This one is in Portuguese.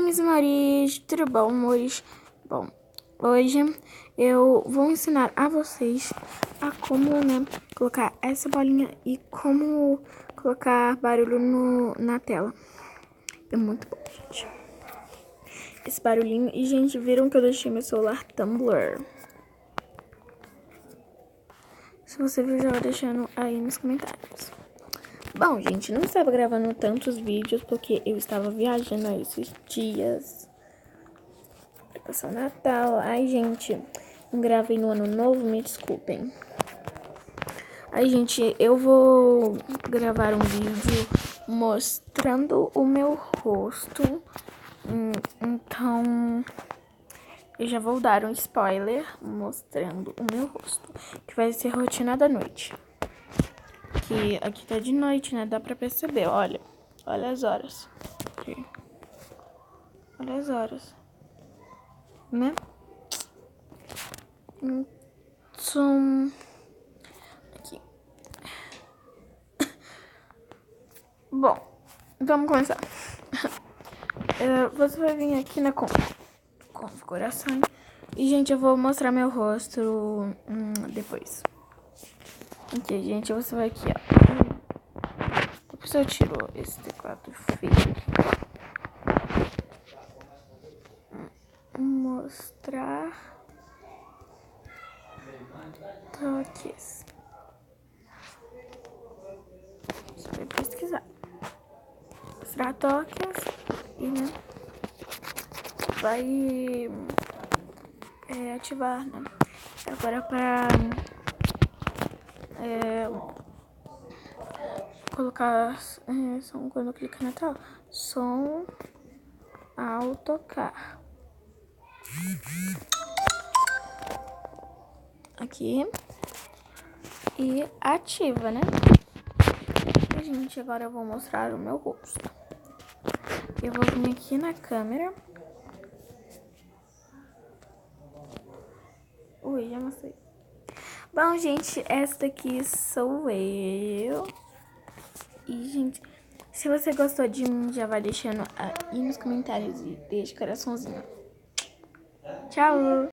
meus amores, tudo bom, amores? Bom, hoje eu vou ensinar a vocês a como, colocar essa bolinha e como colocar barulho na tela. É muito bom, gente. Esse barulhinho. E, gente, viram que eu deixei meu celular Tumblr? Se você viu, já vai deixando aí nos comentários. Bom, gente, não estava gravando tantos vídeos porque eu estava viajando esses dias. Passar o Natal. Ai, gente, não gravei no Ano Novo, me desculpem. Ai, gente, eu vou gravar um vídeo mostrando o meu rosto. Então, eu já vou dar um spoiler mostrando o meu rosto, que vai ser rotina da noite. Que aqui tá de noite, né? Dá pra perceber, olha. Olha as horas. Aqui. Olha as horas. Né? Então, aqui. Bom, vamos começar. Você vai vir aqui na configuração. E, gente, eu vou mostrar meu rosto depois. Aqui, gente, você vai aqui, ó. Depois eu tiro esse teclado feio. Mostrar toques. Você vai pesquisar. Mostrar toques e, vai ativar, né? Agora para colocar som quando clica na tela. Som ao tocar. Aqui. E ativa, né? E, gente, agora eu vou mostrar o meu rosto. Eu vou vir aqui na câmera. Ui, já mostrei. Bom, gente, essa daqui sou eu. E, gente, se você gostou de mim, já vai deixando aí nos comentários e deixa coraçãozinho. Tchau!